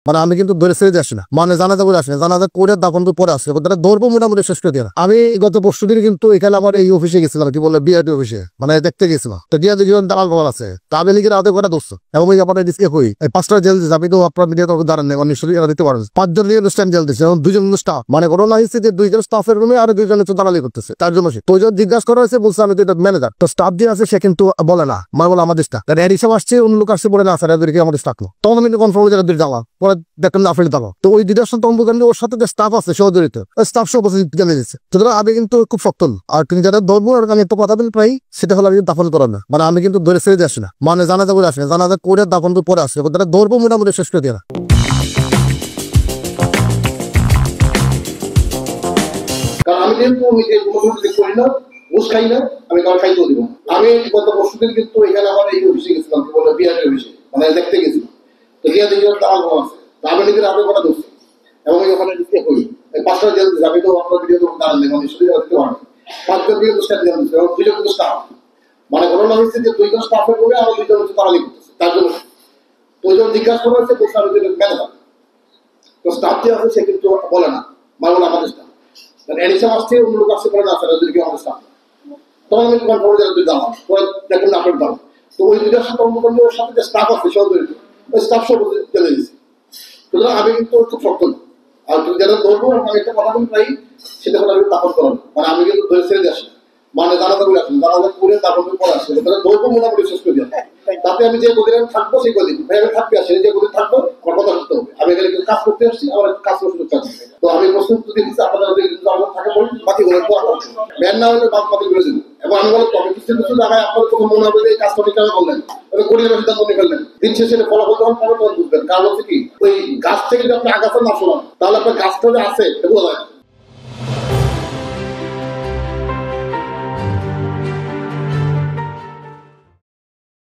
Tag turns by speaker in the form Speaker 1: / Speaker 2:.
Speaker 1: মানে আমি কিন্তু ধরে ছেড়ে দিয়ে আসি না, মানে জানাজা করে আসি না, জানাজা করে দাফন তো পরে আসে, তারা ধরবো মোটামুটি শেষ করে দিয়ে না। আমি গত পরশু দিন কিন্তু এখানে আমার এই অফিসে গেছিলাম, কি বলে বিআরটি অফিসে, মানে দেখতে গেছিলাম। তো দিয়া দেখি দালাল বাবার আছে, তা আমি লিখে আদে করে দোষ এবং আপনার ডিসকে কই এই 5টা জেল দিচ্ছে, আমি তো আপনার মিডিয়া তো দাঁড়ান নেই, নিশ্চয়ই এরা দিতে পারেন। 5 জন স্ট্যান্ড জেল দিচ্ছে এবং 2 জন স্টাফ, মানে ঘটনা হয়েছে যে 2 জন স্টাফের রুমে আর 2 জন হচ্ছে দালালি করতেছে, 4 জন বসে। তো জিজ্ঞাসা করা হয়েছে, বলছে আমি তো এটা ম্যানেজার। তো স্টাফ দিয়ে আছে, সে কিন্তু বলে না, মানে বলে আমাদের স্টাফ। এর হিসাব আসছে, অন্য লোক আসছে বলে না স্যার এদেরকে আমাদের স্টাফ। তখন আমি কনফার্ম হয়ে যারা যাওয়া পরে দেখলাম আফ্রিক দাবা। তো ওই দিদার তখন ওর সাথে যে স্টাফ আছে সহজরিত স্টাফ সব জানিয়ে দিচ্ছে। সুতরাং আমি কিন্তু খুব শক্ত, আর তিনি যারা ধরবো আর আমি একটা কথা বলি প্রায়, সেটা হলো আমি দাফন করার না, মানে আমি কিন্তু ধরে ছেড়ে দিয়ে আসি না, মানে জানাজা করে আসি না, জানাজা করে দাফন তো পরে আসে, তারা ধরবো মোটামুটি শেষ করে দিয়ে না।
Speaker 2: কারণ আমি যেহেতু নিজে কোনো করি না, ঘুষ খাই না, আমি কারো খাইতেও দিব। আমি গত পরশুদিন কিন্তু এখানে আমার এই অফিসে গেছিলাম, কি বলে বিআরটি অফিসে, মানে দেখতে গেছিলাম। তো গিয়ে দেখি দালাল বাবা আছে, আমি নিজের আগে কথা ধরছি এবং ওখানে দিতে করি 5টা জেল দিচ্ছে, আমি তো আপনার ভিডিও তো দাঁড়ান নেই, মানে সেটা দিতে পারি 5 জন দিয়ে 2টা জেল দিচ্ছে এবং 2 জন কিন্তু স্টাফ, মানে ঘটনা হচ্ছে যে 2 জন স্টাফের করে আরো 2 জন হচ্ছে তাড়ালি করতেছে, তার জন্য 2 জন জিজ্ঞাসা করা হচ্ছে, বলছে আমি ম্যানেজার। তো স্টাফ যে আছে সে কিন্তু বলে না, মানে বলে আমাদের স্টাফ। এডিশন আসছে, অন্য লোক আসছে করে না স্যার ওদেরকে আমাদের স্টাফ। তখন আমি কনফার্ম হয়ে যাবে দাম পরে দেখুন আপনার দাম। তো ওই 2টার সাথে ওর সাথে যে স্টাফ আছে সহযোগিতা, ওই স্টাফ সব চলে গেছে। সুতরাং আমি কিন্তু খুব শক্ত, আর তুমি যারা ধরবো আমি একটা কথা বলি প্রায়, সেটা হলো আমি দাপন করানো, মানে আমি কিন্তু ধরে ছেড়ে দিয়ে আসি, মানে জানাজা করে আসি, জানাজা করে দাপন পরে আসি, তাহলে ধরবো মোটামুটি শেষ করে দিয়ে। তাতে আমি যে কদিন আমি থাকবো সেই কদিন ভাই আমি থাকতে আসি, যে কদিন থাকবো আমার কথা শুনতে হবে। আমি এখানে কিন্তু কাজ করতে আসছি, আমার কাজ করে সুযোগ চাচ্ছি। তো আমি প্রস্তুত যদি দিচ্ছি আপনারা থাকে বলুন, বাকি বলে ম্যান না হলে বাকি করে দেবো। এবং আমি বলতো আমি কিছু কিছু জায়গায় আপনার তখন মনে হবে যে এই কাজটা কেন করলেন, করিয়ে সিদ্ধান্ত নিয়ে ফেললেন, দিন শেষে ফলাফল যখন পাবো তখন বুঝবেন। কারণ হচ্ছে কি, ওই গাছ থেকে যদি আপনি আগাছা না শোনান, তাহলে আপনার গাছটা যে আছে বোঝা যায়।